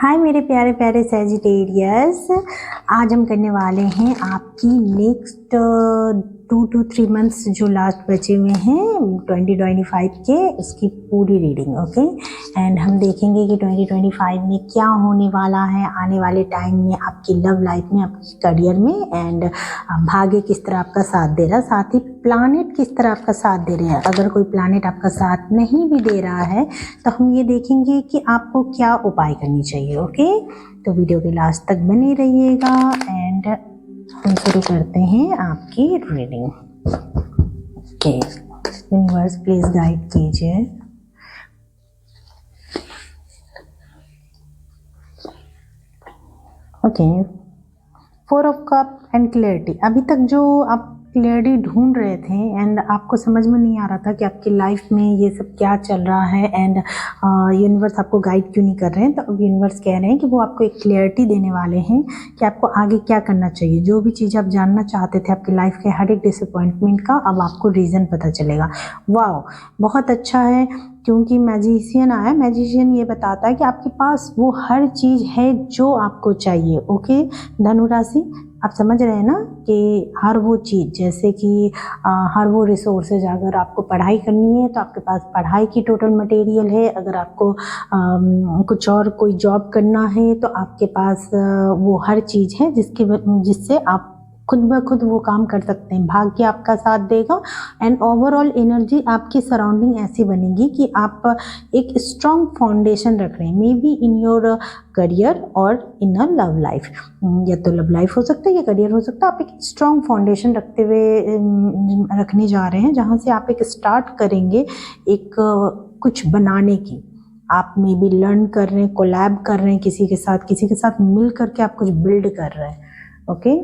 हाय मेरे प्यारे प्यारे सैजिटेरियस। आज हम करने वाले हैं आपकी नेक्स्ट 2 to 3 मंथ्स जो लास्ट बचे हुए हैं 2025 के, उसकी पूरी रीडिंग। ओके, एंड हम देखेंगे कि 2025 में क्या होने वाला है आने वाले टाइम में आपकी लव लाइफ में, आपके करियर में, एंड भाग्य किस तरह आपका साथ दे रहा है, साथ ही प्लानेट किस तरह आपका साथ दे रहे हैं। अगर कोई प्लानेट आपका साथ नहीं भी दे रहा है तो हम ये देखेंगे कि आपको क्या उपाय करनी चाहिए। ओके, तो वीडियो के लास्ट तक बने रहिएगा एंड हम शुरू करते हैं आपकी reading. Okay, universe please guide कीजिए। Okay, 4 of cup and clarity. अभी तक जो आप क्लैरिटी ढूंढ रहे थे एंड आपको समझ में नहीं आ रहा था कि आपकी लाइफ में ये सब क्या चल रहा है एंड यूनिवर्स आपको गाइड क्यों नहीं कर रहे हैं, तो अब यूनिवर्स कह रहे हैं कि वो आपको एक क्लैरिटी देने वाले हैं कि आपको आगे क्या करना चाहिए। जो भी चीज़ आप जानना चाहते थे आपकी लाइफ के हर एक डिसअपॉइंटमेंट का, अब आपको रीज़न पता चलेगा। वाह, बहुत अच्छा है, क्योंकि मैजिशियन आया। मैजिशियन ये बताता है कि आपके पास वो हर चीज़ है जो आपको चाहिए। ओके धनु राशि, आप समझ रहे हैं ना कि हर वो चीज़, जैसे कि हर वो रिसोर्सेज, अगर आपको पढ़ाई करनी है तो आपके पास पढ़ाई की टोटल मटेरियल है। अगर आपको कुछ और कोई जॉब करना है तो आपके पास वो हर चीज़ है जिससे आप खुद ब खुद वो काम कर सकते हैं। भाग्य आपका साथ देगा एंड ओवरऑल एनर्जी आपकी सराउंडिंग ऐसी बनेगी कि आप एक स्ट्रॉन्ग फाउंडेशन रख रहे हैं, may be in your career और इन अ लव लाइफ। या तो लव लाइफ हो सकता है या करियर हो सकता है। आप एक स्ट्रॉन्ग फाउंडेशन रखने जा रहे हैं, जहाँ से आप एक स्टार्ट करेंगे एक कुछ बनाने की। आप मे बी लर्न कर रहे हैं, कोलैब कर रहे हैं किसी के साथ मिल करके आप कुछ बिल्ड कर रहे हैं। ओके,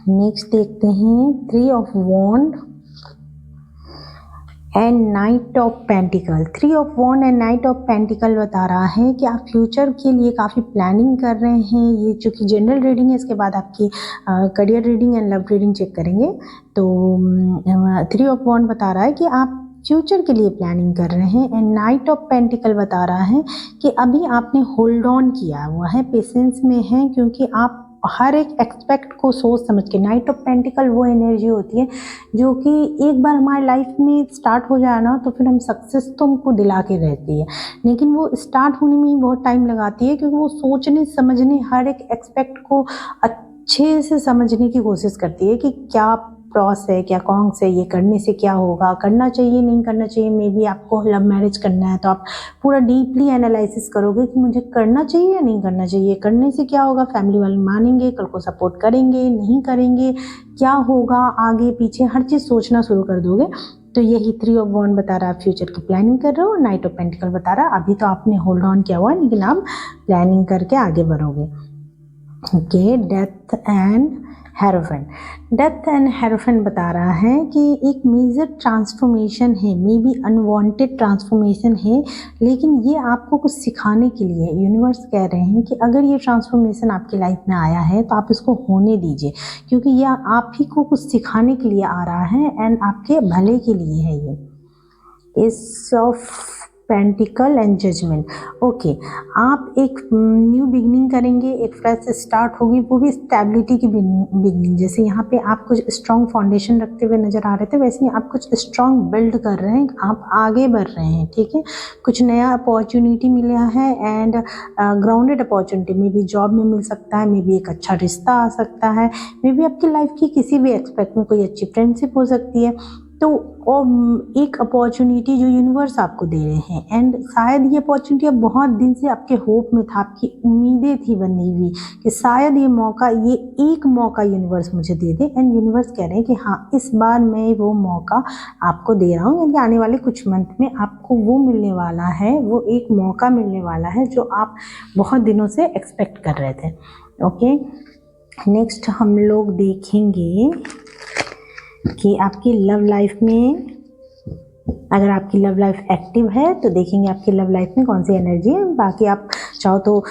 नेक्स्ट देखते हैं 3 of wand and knight of pentacle. 3 of wand and knight of pentacle बता रहा है कि आप फ्यूचर के लिए काफ़ी प्लानिंग कर रहे हैं। ये चूँकि जनरल रीडिंग है, इसके बाद आपकी career reading and love reading check करेंगे। तो 3 ऑफ वॉन्ड बता रहा है कि आप फ्यूचर के लिए प्लानिंग कर रहे हैं एंड नाइट ऑफ पेंटिकल बता रहा है कि अभी आपने होल्ड ऑन किया हुआ है, पेशेंस में है, क्योंकि आप हर एक एक्सपेक्ट को सोच समझ के। नाइट ऑफ पेंटिकल वो एनर्जी होती है जो कि एक बार हमारी लाइफ में स्टार्ट हो जाए ना तो फिर हम सक्सेस तो हमको दिला के रहती है, लेकिन वो स्टार्ट होने में ही बहुत टाइम लगाती है, क्योंकि वो सोचने समझने हर एक एक्सपेक्ट को अच्छे से समझने की कोशिश करती है कि क्या प्रॉस है, क्या कॉन्स है, ये करने से क्या होगा, करना चाहिए नहीं करना चाहिए। मे बी आपको लव मैरिज करना है तो आप पूरा डीपली एनालिसिस करोगे कि मुझे करना चाहिए या नहीं करना चाहिए, करने से क्या होगा, फैमिली वाले मानेंगे, कल को सपोर्ट करेंगे नहीं करेंगे, क्या होगा आगे पीछे, हर चीज़ सोचना शुरू कर दोगे। तो यही 3 ऑफ वॉन्ड बता रहा है, आप फ्यूचर की प्लानिंग कर रहे हो। नाइट ऑफ पेंटिकल बता रहा है अभी तो आपने होल्ड ऑन किया हुआ है, लेकिन आप प्लानिंग करके आगे बढ़ोगे। Okay, death and hierophant. Death and hierophant बता रहा है कि एक मेजर ट्रांसफॉर्मेशन है, मे बी अनवांटेड ट्रांसफॉर्मेशन है, लेकिन ये आपको कुछ सिखाने के लिए है। यूनिवर्स कह रहे हैं कि अगर ये ट्रांसफॉर्मेशन आपकी लाइफ में आया है तो आप इसको होने दीजिए, क्योंकि ये आप ही को कुछ सिखाने के लिए आ रहा है एंड आपके भले के लिए है। ये ace of pentacle and judgement. Okay, आप एक न्यू बिगनिंग करेंगे, एक फ्रेश स्टार्ट होगी, वो भी स्टेबिलिटी की बिगनिंग। जैसे यहाँ पे आप कुछ स्ट्रॉन्ग फाउंडेशन रखते हुए नजर आ रहे थे, वैसे ही आप कुछ स्ट्रॉन्ग बिल्ड कर रहे हैं, आप आगे बढ़ रहे हैं। ठीक है, कुछ नया अपॉर्चुनिटी मिला है and grounded opportunity, may be job में मिल सकता है, मे बी एक अच्छा रिश्ता आ सकता है, मे बी आपकी लाइफ की किसी भी एक्सपेक्ट में कोई अच्छी फ्रेंडशिप हो सकती है। तो एक अपॉर्चुनिटी जो यूनिवर्स आपको दे रहे हैं एंड शायद ये अपॉर्चुनिटी अब बहुत दिन से आपके होप में था, आपकी उम्मीदें थी बनी हुई कि शायद ये मौका, ये एक मौका यूनिवर्स मुझे दे दे। एंड यूनिवर्स कह रहे हैं कि हाँ, इस बार मैं वो मौका आपको दे रहा हूँ, यानी आने वाले कुछ मंथ में आपको वो मिलने वाला है, वो एक मौका मिलने वाला है जो आप बहुत दिनों से एक्सपेक्ट कर रहे थे। ओके, नेक्स्ट हम लोग देखेंगे कि आपकी लव लाइफ में, अगर आपकी लव लाइफ एक्टिव है तो देखेंगे आपकी लव लाइफ में कौन सी एनर्जी है। बाकी आप चाहो तो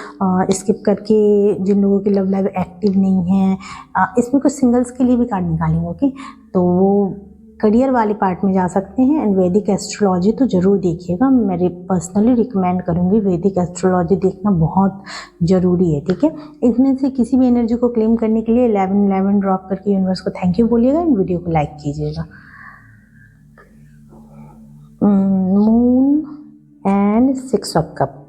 स्किप करके, जिन लोगों की लव लाइफ एक्टिव नहीं है, इसमें कुछ सिंगल्स के लिए भी कार्ड निकालेंगे। ओके, तो वो करियर वाले पार्ट में जा सकते हैं। एंड वैदिक एस्ट्रोलॉजी तो ज़रूर देखिएगा, मैं पर्सनली रिकमेंड करूँगी, वैदिक एस्ट्रोलॉजी देखना बहुत ज़रूरी है, ठीक है। इसमें से किसी भी एनर्जी को क्लेम करने के लिए 1111 ड्रॉप करके यूनिवर्स को थैंक यू बोलिएगा एंड वीडियो को लाइक कीजिएगा। Moon and 6 of cup.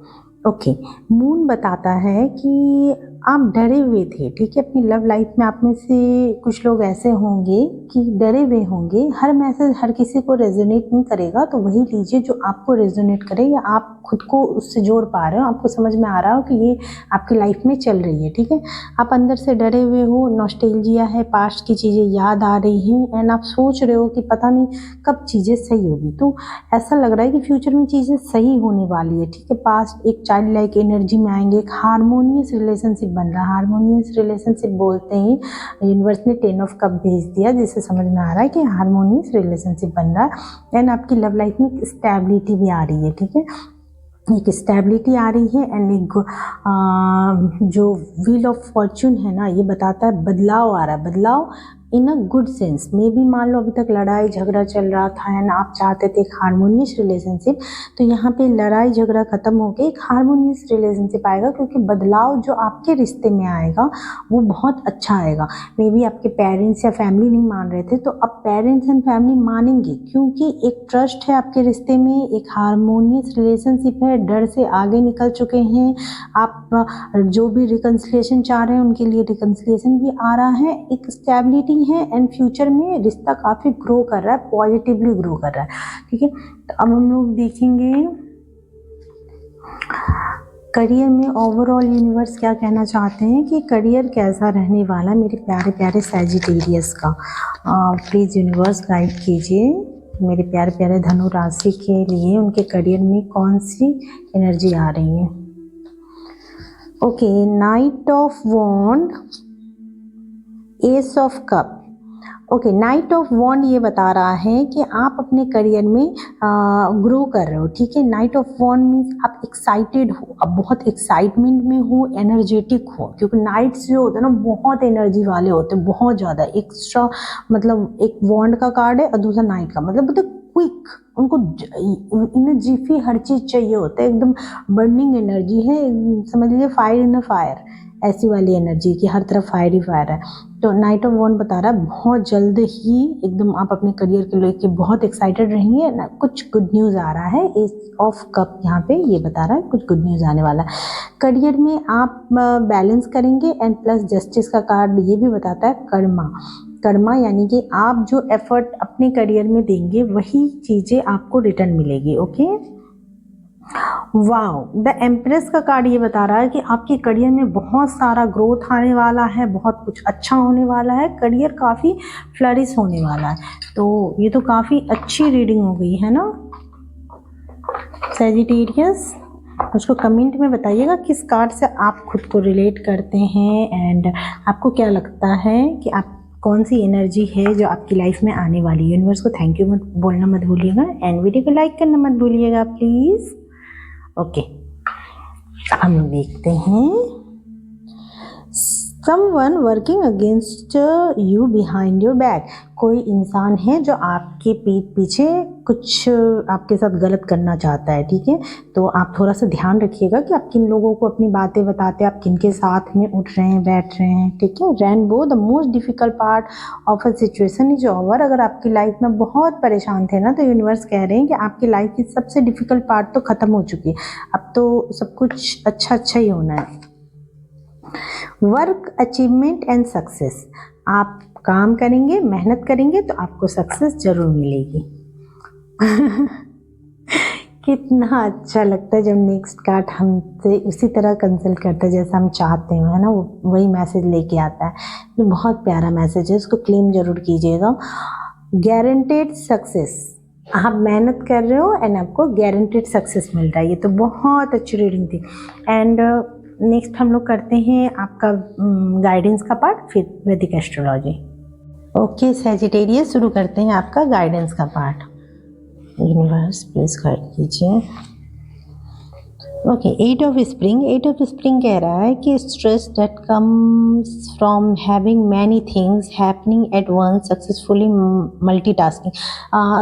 Okay, moon बताता है कि आप डरे हुए थे, ठीक है। अपनी लव लाइफ में आप में से कुछ लोग ऐसे होंगे कि डरे हुए होंगे। हर मैसेज हर किसी को रेजोनेट नहीं करेगा, तो वही लीजिए जो आपको रेजोनेट करे या आप खुद को उससे जोड़ पा रहे हो, आपको समझ में आ रहा हो कि ये आपकी लाइफ में चल रही है, ठीक है। आप अंदर से डरे हुए हो, नॉस्टैल्जिया है, पास्ट की चीज़ें याद आ रही हैं एंड आप सोच रहे हो कि पता नहीं कब चीज़ें सही होगी। तो ऐसा लग रहा है कि फ्यूचर में चीज़ें सही होने वाली है, ठीक है। पास्ट एक चाइल्ड लाइक एनर्जी में आएंगे, एक हारमोनियस रिलेशनशिप बन रहा है। हारमोनियस रिलेशनशिप बोलते ही यूनिवर्स ने 10 ऑफ कप भेज दिया, जिससे समझ में आ रहा है कि हारमोनियस रिलेशनशिप बन रहा है एंड आपकी लव लाइफ में स्टेबिलिटी भी आ रही है, ठीक है। एक स्टेबिलिटी आ रही है एंड एक जो व्हील ऑफ फॉर्च्यून है ना, ये बताता है बदलाव आ रहा है, बदलाव इन अ गुड सेंस। मे भी मान लो अभी तक लड़ाई झगड़ा चल रहा था एंड आप चाहते थे एक हारमोनियस रिलेशनशिप, तो यहाँ पे लड़ाई झगड़ा खत्म होकर एक हारमोनियस रिलेशनशिप आएगा, क्योंकि बदलाव जो आपके रिश्ते में आएगा वो बहुत अच्छा आएगा। मे बी आपके पेरेंट्स या फैमिली नहीं मान रहे थे, तो अब पेरेंट्स एंड फैमिली मानेंगे, क्योंकि एक ट्रस्ट है आपके रिश्ते में, एक हारमोनियस रिलेशनशिप है, डर से आगे निकल चुके हैं आप। जो भी रिकन्सिलिएशन चाह रहे हैं उनके लिए रिकन्सिलिएशन भी आ रहा है, एक स्टेबिलिटी है एंड फ्यूचर में रिश्ता काफ़ी ग्रो कर रहा है, पॉजिटिवली ग्रो कर रहा है, ठीक है। तो अब हम लोग देखेंगे करियर में ओवरऑल यूनिवर्स क्या कहना चाहते हैं कि करियर कैसा रहने वाला मेरे प्यारे प्यारे सैजिटेरियस का। प्लीज़ यूनिवर्स गाइड कीजिए मेरे प्यारे प्यारे धनु राशि के लिए, उनके करियर में कौन सी एनर्जी आ रही है। Okay, knight of wand, ace of cup. Okay, knight of wand ये बता रहा है कि आप अपने करियर में ग्रो कर रहे हो, ठीक है। नाइट ऑफ वॉन्ड मीन्स आप एक्साइटेड हो, आप बहुत एक्साइटमेंट में हो, एनर्जेटिक हो, क्योंकि नाइट्स जो होते हैं ना बहुत एनर्जी वाले होते हैं, बहुत ज़्यादा एक्स्ट्रा। मतलब एक वॉन्ड का कार्ड है और दूसरा नाइट का, मतलब क्विक, उनको इन जिफी हर चीज़ चाहिए होता है, एकदम बर्निंग एनर्जी है, समझ लीजिए फायर इन अ फायर, ऐसी वाली एनर्जी की हर तरफ फायर ही फायर है। तो नाइट ऑफ वॉन्ड बता रहा है बहुत जल्द ही एकदम आप अपने करियर के लेके बहुत एक्साइटेड रहेंगे ना, कुछ गुड न्यूज़ आ रहा है। एस ऑफ कप यहाँ पे ये बता रहा है कुछ गुड न्यूज़ आने वाला है। करियर में आप बैलेंस करेंगे एंड प्लस जस्टिस का कार्ड ये भी बताता है कर्मा। कर्मा यानी कि आप जो एफर्ट अपने करियर में देंगे वही चीज़ें आपको रिटर्न मिलेगी। ओके, वाओ, द एम्प्रेस का कार्ड ये बता रहा है कि आपके करियर में बहुत सारा ग्रोथ आने वाला है, बहुत कुछ अच्छा होने वाला है, करियर काफ़ी फ्लरिश होने वाला है। तो ये तो काफ़ी अच्छी रीडिंग हो गई है ना सैजिटेरियस। उसको कमेंट में बताइएगा किस कार्ड से आप खुद को रिलेट करते हैं एंड आपको क्या लगता है कि आप कौन सी एनर्जी है जो आपकी लाइफ में आने वाली है। यूनिवर्स को थैंक यू बोलना मत भूलिएगा एंड वीडियो को लाइक करना मत भूलिएगा प्लीज़। ओके, हम देखते हैं someone working against you behind your back. कोई इंसान है जो आपके पीठ पीछे कुछ आपके साथ गलत करना चाहता है, ठीक है। तो आप थोड़ा सा ध्यान रखिएगा कि आप किन लोगों को अपनी बातें बताते हैं, आप किन के साथ में उठ रहे हैं बैठ रहे हैं, ठीक है। Rainbow, the most difficult part of a situation is over. अगर आपकी लाइफ में बहुत परेशान थे ना, तो यूनिवर्स कह रहे हैं कि आपकी लाइफ की सबसे डिफिकल्ट पार्ट तो ख़त्म हो चुकी है, अब तो सब कुछ अच्छा अच्छा ही होना है। Work, achievement and success. आप काम करेंगे, मेहनत करेंगे तो आपको सक्सेस जरूर मिलेगी। कितना अच्छा लगता है जब नेक्स्ट कार्ड हमसे उसी तरह कंसल्ट करता है जैसा हम चाहते हैं, है ना, वही मैसेज लेके आता है। तो बहुत प्यारा मैसेज है, उसको क्लेम जरूर कीजिएगा। गारंटेड सक्सेस, आप मेहनत कर रहे हो एंड आपको गारंटेड सक्सेस मिल रहा है। ये तो बहुत अच्छी रीडिंग थी। एंड नेक्स्ट हम लोग करते हैं आपका गाइडेंस का पार्ट, फिर वैदिक एस्ट्रोलॉजी। ओके सैजिटेरियस, शुरू करते हैं आपका गाइडेंस का पार्ट। यूनिवर्स प्लीज गाइड कीजिए ओके, एट ऑफ स्प्रिंग कह रहा है कि stress that comes from having many things happening at once successfully multitasking.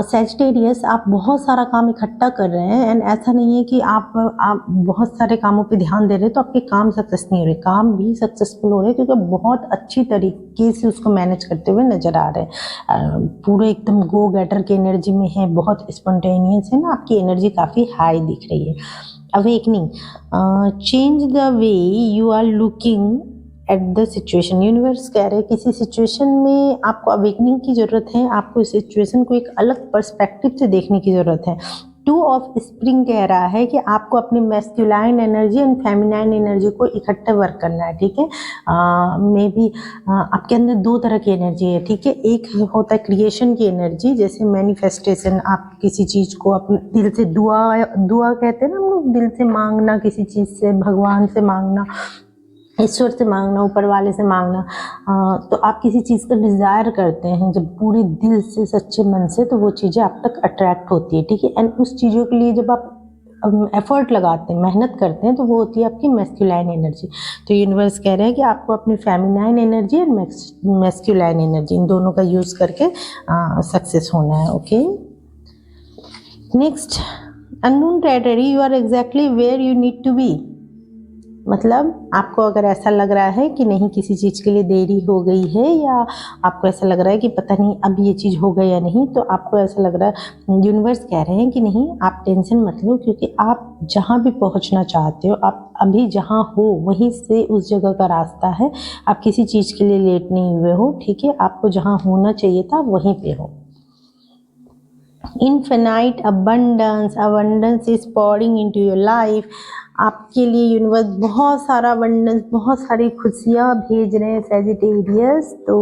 Sagittarius, आप बहुत सारा काम इकट्ठा कर रहे हैं एंड ऐसा नहीं है कि आप बहुत सारे कामों पे ध्यान दे रहे हैं तो आपके काम सक्सेस नहीं हो रहे, काम भी सक्सेसफुल हो रहे हैं क्योंकि बहुत अच्छी तरीके से उसको मैनेज करते हुए नजर आ रहे हैं। पूरे एकदम गो गेटर की एनर्जी में है, बहुत स्पॉन्टेनियस है ना, आपकी एनर्जी काफ़ी हाई दिख रही है। Awakening, change the way you are looking at the situation. Universe कह रहे हैं किसी सिचुएशन में आपको अवेकनिंग की ज़रूरत है, आपको इस सिचुएशन को एक अलग पर्सपेक्टिव से देखने की ज़रूरत है। टू ऑफ स्प्रिंग कह रहा है कि आपको अपनी masculine energy and feminine energy को इकट्ठे वर्क करना है, ठीक है। मे बी आपके अंदर दो तरह की एनर्जी है, ठीक है। एक होता है क्रिएशन की एनर्जी, जैसे मैनिफेस्टेशन, आप किसी चीज़ को अपने दिल से दुआ कहते हैं ना हम लोग, दिल से मांगना, किसी चीज़ से, भगवान से मांगना, ईश्वर से मांगना, ऊपर वाले से मांगना। तो आप किसी चीज़ का डिज़ायर करते हैं जब पूरे दिल से, सच्चे मन से, तो वो चीज़ें आप तक अट्रैक्ट होती है, ठीक है। एंड उस चीज़ों के लिए जब आप एफर्ट लगाते हैं, मेहनत करते हैं, तो वो होती है आपकी मैस्कुलाइन एनर्जी। तो यूनिवर्स कह रहे हैं कि आपको अपनी फेमिनाइन एनर्जी और मैस्कुलाइन एनर्जी, इन दोनों का यूज़ करके सक्सेस होना है। Okay, next, unknown territory, you are exactly where you need to be. मतलब आपको अगर ऐसा लग रहा है कि नहीं किसी चीज़ के लिए देरी हो गई है, या आपको ऐसा लग रहा है कि पता नहीं अब ये चीज़ होगा या नहीं, तो आपको ऐसा लग रहा है, यूनिवर्स कह रहे हैं कि नहीं, आप टेंशन मत लो, क्योंकि आप जहाँ भी पहुँचना चाहते हो, आप अभी जहाँ हो वहीं से उस जगह का रास्ता है। आप किसी चीज़ के लिए लेट नहीं हुए हो, ठीक है। आपको जहाँ होना चाहिए था वहीं पे हो। Infinite abundance is pouring into your life। आपके लिए यूनिवर्स बहुत सारा अबंडेंस, बहुत सारी खुशियाँ भेज रहे हैं सैजिटेरियस। तो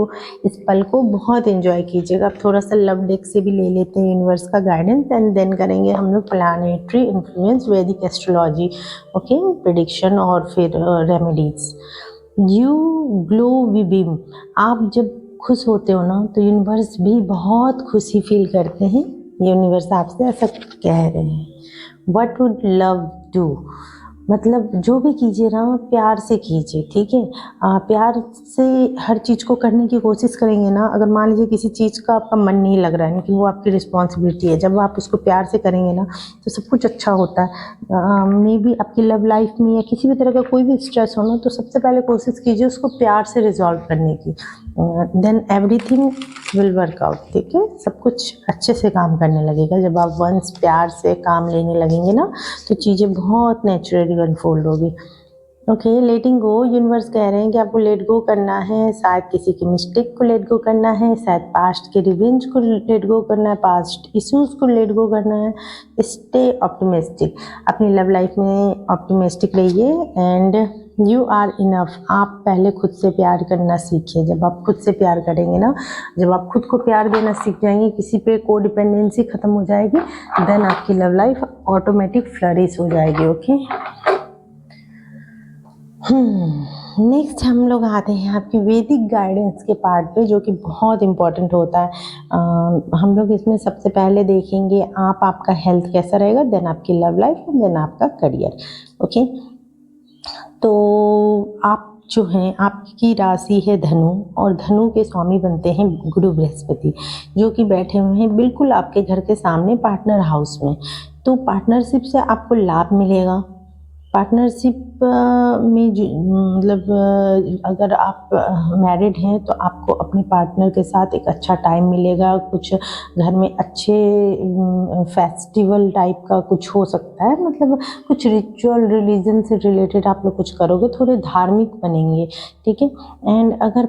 इस पल को बहुत एंजॉय कीजिएगा। आप थोड़ा सा लव डेक से भी ले लेते हैं यूनिवर्स का गाइडेंस, एंड देन करेंगे हम लोग प्लानेटरी इन्फ्लुएंस, वैदिक एस्ट्रोलॉजी, ओके, प्रेडिक्शन और फिर रेमेडीज। यू ग्लो विबिम, आप जब खुश होते हो ना तो यूनिवर्स भी बहुत खुशी फील करते हैं। यूनिवर्स आपसे ऐसा कह रहे हैं। वट वुड लव डू, मतलब जो भी कीजिए ना प्यार से कीजिए, ठीक है। प्यार से हर चीज़ को करने की कोशिश करेंगे ना। अगर मान लीजिए किसी चीज़ का आपका मन नहीं लग रहा है, लेकिन वो आपकी रिस्पॉन्सिबिलिटी है, जब आप उसको प्यार से करेंगे ना तो सब कुछ अच्छा होता है। मे बी आपकी लव लाइफ में या किसी भी तरह का कोई भी स्ट्रेस हो ना, तो सबसे पहले कोशिश कीजिए उसको प्यार से रिजॉल्व करने की, then everything will work out, ठीक है। सब कुछ अच्छे से काम करने लगेगा जब आप वंस प्यार से काम लेने लगेंगे ना, तो चीज़ें बहुत नेचुरली अनफोल्ड होगी। ओके, लेटिंग गो, यूनिवर्स कह रहे हैं कि आपको लेट गो करना है। शायद किसी की मिस्टेक को लेट गो करना है, शायद पास्ट के रिवेंज को लेट गो करना है, पास्ट इश्यूज को लेट गो करना है। स्टे ऑप्टिमिस्टिक, अपनी लव लाइफ में ऑप्टिमिस्टिक रहिए, एंड यू आर इनफ। आप पहले खुद से प्यार करना सीखिए। जब आप खुद से प्यार करेंगे ना, जब आप खुद को प्यार देना सीख जाएंगे, किसी पे को डिपेंडेंसी खत्म हो जाएगी, देन आपकी लव लाइफ ऑटोमेटिक फ्लरिश हो जाएगी। ओके, नेक्स्ट हम लोग आते हैं आपके वैदिक गाइडेंस के पार्ट पे, जो कि बहुत इम्पोर्टेंट होता है। हम लोग इसमें सबसे पहले देखेंगे आपका हेल्थ कैसा रहेगा, देन आपकी लव लाइफ, देन आपका करियर। ओके, तो आप जो हैं, आपकी राशि है धनु, और धनु के स्वामी बनते हैं गुरु बृहस्पति, जो कि बैठे हुए हैं बिल्कुल आपके घर के सामने पार्टनर हाउस में। तो पार्टनरशिप से आपको लाभ मिलेगा। पार्टनरशिप में मतलब अगर आप मैरिड हैं तो आपको अपने पार्टनर के साथ एक अच्छा टाइम मिलेगा। कुछ घर में अच्छे फेस्टिवल टाइप का कुछ हो सकता है, मतलब कुछ रिचुअल रिलीजन से रिलेटेड आप लोग कुछ करोगे, थोड़े धार्मिक बनेंगे, ठीक है। एंड अगर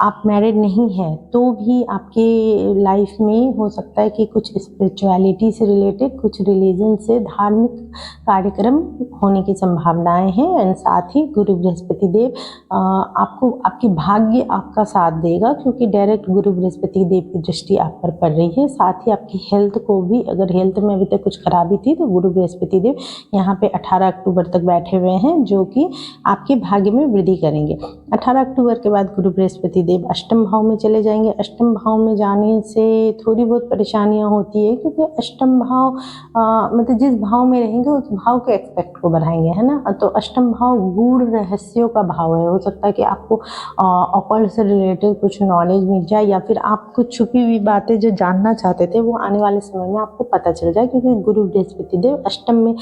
आप मैरिड नहीं हैं तो भी आपके लाइफ में हो सकता है कि कुछ स्पिरिचुअलिटी से रिलेटेड, कुछ रिलीजन से धार्मिक कार्यक्रम होने की संभावनाएं हैं। एंड साथ ही गुरु बृहस्पति देव आपको, आपके भाग्य आपका साथ देगा, क्योंकि डायरेक्ट गुरु बृहस्पति देव की दृष्टि आप पर पड़ रही है। साथ ही आपकी हेल्थ को भी, अगर हेल्थ में अभी तक कुछ खराबी थी, तो गुरु बृहस्पति देव यहाँ पे 18 अक्टूबर तक बैठे हुए हैं, जो कि आपके भाग्य में वृद्धि करेंगे। 18 अक्टूबर के बाद गुरु बृहस्पति देव अष्टम भाव में चले जाएंगे। अष्टम भाव में जाने से थोड़ी बहुत परेशानियाँ होती है, क्योंकि अष्टम भाव मतलब जिस भाव में रहेंगे उस भाव के एक्सपेक्ट को बढ़ाएंगे, है ना। तो अष्टम भाव गूढ़ रहस्यों का भाव है। हो सकता है कि आपको ऑकल्ट से रिलेटेड कुछ नॉलेज मिल जाए, या फिर आप कुछ छुपी हुई बातें जो जानना चाहते थे वो आने वाले समय में आपको पता चल जाए, क्योंकि गुरु बृहस्पति देव अष्टम में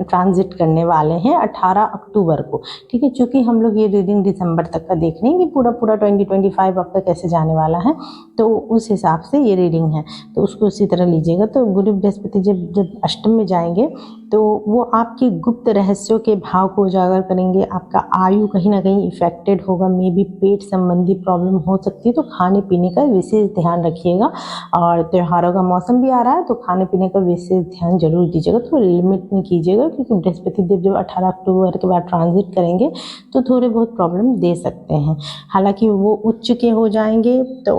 ट्रांजिट करने वाले हैं 18 अक्टूबर को। ठीक है, चूँकि हम लोग ये रीडिंग दिसंबर तक का देख रहे हैं कि पूरा 2025 अब तक कैसे जाने वाला है, तो उस हिसाब से ये रीडिंग है, तो उसको उसी तरह लीजिएगा। तो गुरु बृहस्पति जब अष्टम में जाएंगे तो वो आपके गुप्त रहस्यों के भाव को उजागर करेंगे। आपका आयु कहीं ना कहीं इफेक्टेड होगा, मे बी पेट संबंधी प्रॉब्लम हो सकती है, तो खाने पीने का विशेष ध्यान रखिएगा। और त्योहारों का मौसम भी आ रहा है, तो खाने पीने का विशेष ध्यान जरूर दीजिएगा, तो लिमिट में कीजिएगा, क्योंकि बृहस्पति देव जब 18 अक्टूबर के बाद ट्रांजिट करेंगे तो थोड़े बहुत प्रॉब्लम दे सकते हैं। हालांकि वो उच्च के हो जाएंगे, तो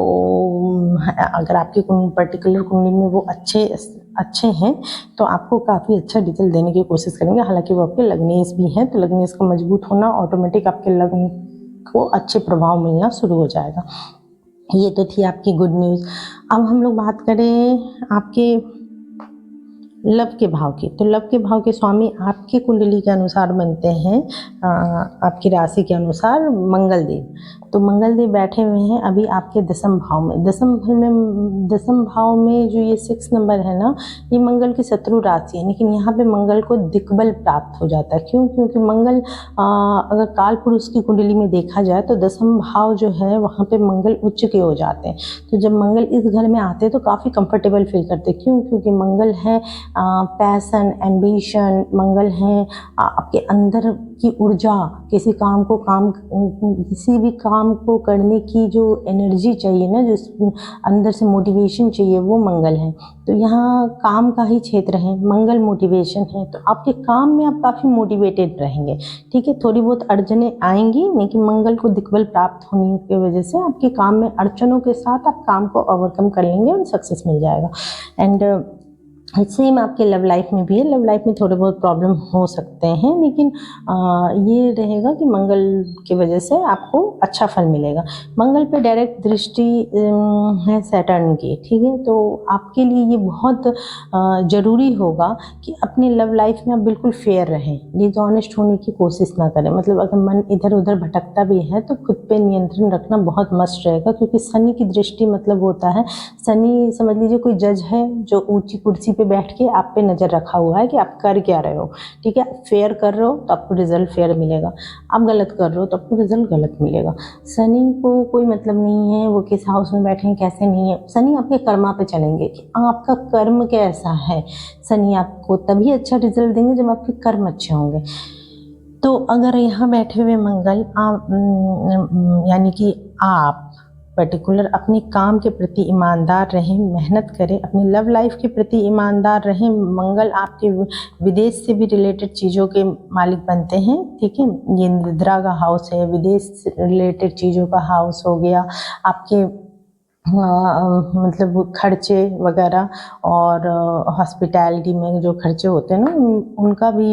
अगर आपकी पर्टिकुलर कुंडली में वो अच्छे हैं तो आपको काफ़ी अच्छा रिजल्ट देने की कोशिश करेंगे। हालांकि वो आपके लग्नेश भी हैं, तो लग्नेश का मजबूत होना ऑटोमेटिक आपके लग्न को अच्छे प्रभाव मिलना शुरू हो जाएगा। ये तो थी आपकी गुड न्यूज़। अब हम लोग बात करें आपके लव के भाव की। तो लव के भाव के स्वामी आपकी कुंडली के अनुसार बनते हैं, आपकी राशि के अनुसार मंगल देव। तो मंगल देव बैठे हुए हैं अभी आपके दसम भाव में। दसम भाव में जो ये 6 नंबर है ना, ये मंगल की शत्रु राशि है, लेकिन यहाँ पे मंगल को दिक्बल प्राप्त हो जाता है। क्यों? क्योंकि मंगल अगर काल पुरुष की कुंडली में देखा जाए तो दसम भाव जो है वहाँ पे मंगल उच्च के हो जाते हैं। तो जब मंगल इस घर में आते हैं तो काफ़ी कंफर्टेबल फील करते हैं। क्यों? क्योंकि मंगल है पैशन, एम्बिशन, मंगल है आपके अंदर की ऊर्जा, किसी भी काम को करने की जो एनर्जी चाहिए ना, जो अंदर से मोटिवेशन चाहिए, वो मंगल है। तो यहाँ काम का ही क्षेत्र है, मंगल मोटिवेशन है, तो आपके काम में आप काफ़ी मोटिवेटेड रहेंगे। ठीक है, थोड़ी बहुत अड़चने आएंगी, लेकिन मंगल को दिक्बल प्राप्त होने की वजह से आपके काम में अड़चनों के साथ आप काम को ओवरकम कर लेंगे और सक्सेस मिल जाएगा। एंड सेम आपके लव लाइफ में भी है। लव लाइफ में थोड़े बहुत प्रॉब्लम हो सकते हैं, लेकिन ये रहेगा कि मंगल की वजह से आपको अच्छा फल मिलेगा। मंगल पे डायरेक्ट दृष्टि है सैटर्न की। ठीक है, तो आपके लिए ये बहुत ज़रूरी होगा कि अपने लव लाइफ में आप बिल्कुल फेयर रहें, डिसऑनेस्ट होने की कोशिश ना करें। मतलब अगर मन इधर उधर भटकता भी है तो खुद पे नियंत्रण रखना बहुत मस्ट रहेगा, क्योंकि शनि की दृष्टि मतलब होता है, शनि समझ लीजिए कोई जज है जो ऊंची कुर्सी पे बैठ के आप पे नज़र रखा हुआ है कि आप कर क्या रहे हो। ठीक है, फेयर कर रहे हो तो आपको रिजल्ट फेयर मिलेगा, आप गलत कर रहे हो तो आपको रिजल्ट गलत मिलेगा। शनि को कोई मतलब नहीं है वो किस हाउस में बैठे हैं, कैसे नहीं है। शनि आपके कर्मा पे चलेंगे कि आपका कर्म कैसा है। शनि आपको तभी अच्छा रिजल्ट देंगे जब आपके कर्म अच्छे होंगे। तो अगर यहाँ बैठे हुए मंगल यानी कि आप पर्टिकुलर अपने काम के प्रति ईमानदार रहें, मेहनत करें, अपनी लव लाइफ के प्रति ईमानदार रहें। मंगल आपके विदेश से भी रिलेटेड चीज़ों के मालिक बनते हैं। ठीक है, ये निद्रा का हाउस है, विदेश से रिलेटेड चीज़ों का हाउस हो गया, आपके मतलब खर्चे वगैरह और हॉस्पिटैलिटी में जो खर्चे होते हैं ना, उनका भी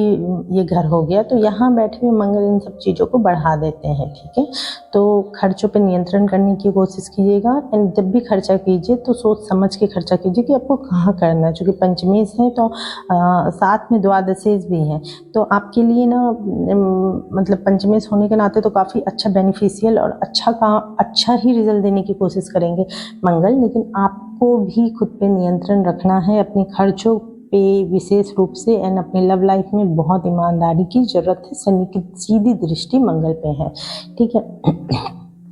ये घर हो गया। तो यहाँ बैठे हुए मंगल इन सब चीज़ों को बढ़ा देते हैं। ठीक है, तो खर्चों पे नियंत्रण करने की कोशिश कीजिएगा। एंड जब भी खर्चा कीजिए तो सोच समझ के खर्चा कीजिए कि आपको कहाँ करना है। चूँकि पंचमेश है तो साथ में द्वादशेश भी है, तो आपके लिए ना मतलब पंचमेश होने के नाते तो काफ़ी अच्छा बेनिफिशियल और अच्छा ही रिजल्ट देने की कोशिश करेंगे मंगल। लेकिन आपको भी खुद पे नियंत्रण रखना है, अपने खर्चों पे विशेष रूप से, एंड अपनी लव लाइफ में बहुत ईमानदारी की ज़रूरत है। शनि की सीधी दृष्टि मंगल पे है। ठीक है,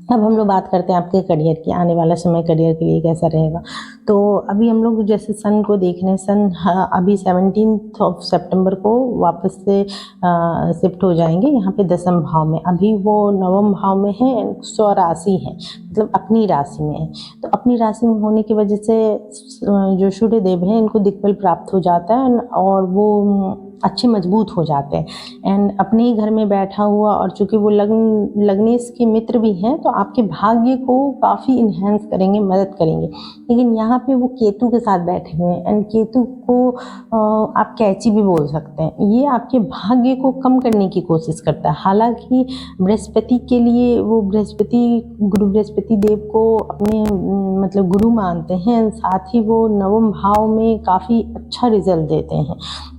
अब हम लोग बात करते हैं आपके करियर की। आने वाला समय करियर के लिए कैसा रहेगा। तो अभी हम लोग जैसे सन को देख रहे हैं, सन अभी 17 सितंबर को वापस से शिफ्ट हो जाएंगे यहाँ पे दसम भाव में। अभी वो नवम भाव में है, स्वराशि है, मतलब अपनी राशि में है। तो अपनी राशि में होने की वजह से जो सूर्य देव हैं इनको दिक्बल प्राप्त हो जाता है और वो अच्छे मजबूत हो जाते हैं। एंड अपने ही घर में बैठा हुआ, और चूँकि वो लग्नेश के मित्र भी हैं तो आपके भाग्य को काफ़ी इन्हेंस करेंगे, मदद करेंगे। लेकिन यहाँ पे वो केतु के साथ बैठे हुए हैं, एंड केतु को आप कैची भी बोल सकते हैं। ये आपके भाग्य को कम करने की कोशिश करता है। हालांकि बृहस्पति के लिए वो गुरु बृहस्पति देव को अपने मतलब गुरु मानते हैं, साथ ही वो नवम भाव में काफ़ी अच्छा रिजल्ट देते हैं।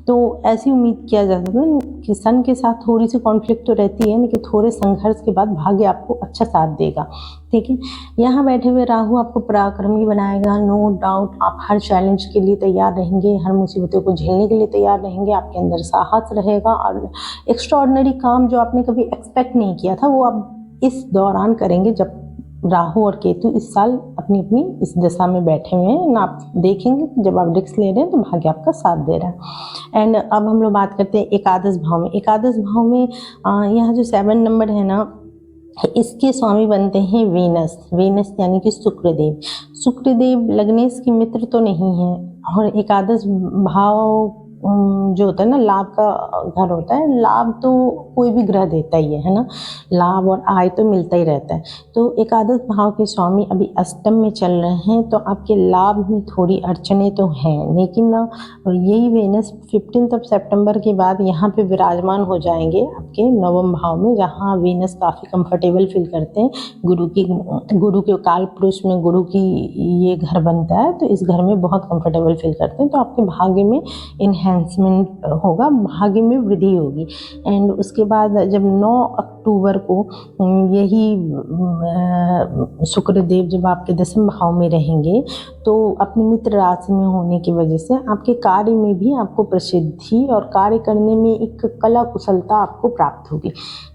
तो तो ऐसी उम्मीद किया जाता था कि सन के साथ थोड़ी सी कॉन्फ्लिक्ट तो रहती है, लेकिन थोड़े संघर्ष के बाद भाग्य आपको अच्छा साथ देगा। ठीक है, यहाँ बैठे हुए राहु आपको पराक्रमी बनाएगा। नो डाउट आप हर चैलेंज के लिए तैयार रहेंगे, हर मुसीबतों को झेलने के लिए तैयार रहेंगे। आपके अंदर साहस रहेगा और एक्स्ट्राऑर्डिनरी काम जो आपने कभी एक्सपेक्ट नहीं किया था वो आप इस दौरान करेंगे, जब राहु और केतु इस साल अपनी अपनी इस दशा में बैठे हुए हैं ना। आप देखेंगे कि जब आप रिस्क ले रहे हैं तो भाग्य आपका साथ दे रहा है। एंड अब हम लोग बात करते हैं एकादश भाव में। एकादश भाव में यहाँ जो 7 नंबर है ना, इसके स्वामी बनते हैं वीनस। वीनस यानी कि शुक्रदेव। शुक्रदेव लग्नेश के मित्र तो नहीं है, और एकादश भाव जो होता है ना, लाभ का घर होता है। लाभ तो कोई भी ग्रह देता ही है ना, लाभ और आय तो मिलता ही रहता है। तो एकादश भाव के स्वामी अभी अष्टम में चल रहे हैं, तो आपके लाभ में थोड़ी अड़चने तो हैं, लेकिन ना यही वेनस 15 सितंबर के बाद यहाँ पे विराजमान हो जाएंगे आपके नवम भाव में, जहाँ वेनस काफ़ी कंफर्टेबल फील करते हैं। गुरु के काल पुरुष में गुरु की ये घर बनता है, तो इस घर में बहुत कंफर्टेबल फील करते हैं। तो आपके भाग्य में इन्हेंसमेंट होगा, भाग्य में वृद्धि होगी। एंड उसके बाद जब 9 अक्टूबर को यही शुक्रदेव जब आपके 10वें भाव में रहेंगे, तो अपनी मित्र राशि में होने की वजह से आपके कार्य में भी आपको प्रसिद्धि और कार्य करने में एक कला कुशलता आपको प्राप्त होगी।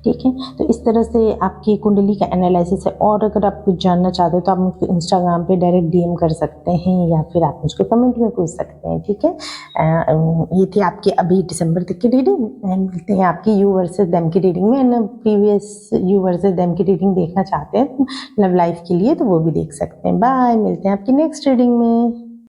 ठीक है, तो इस तरह से आपकी कुंडली का एनालिसिस है। और अगर आप कुछ जानना चाहते हो तो आप मुझको इंस्टाग्राम पे डायरेक्ट डीएम कर सकते हैं, या फिर आप मुझको कमेंट में पूछ सकते हैं। ठीक है, ये थी आपकी अभी दिसंबर तक की रीडिंग। एंड मिलते हैं आपकी यू वर्सेस देम की रीडिंग में। And previous you versus them की रीडिंग देखना चाहते हैं लव लाइफ के लिए, तो वो भी देख सकते हैं। बाय, मिलते हैं आपकी नेक्स्ट रीडिंग में।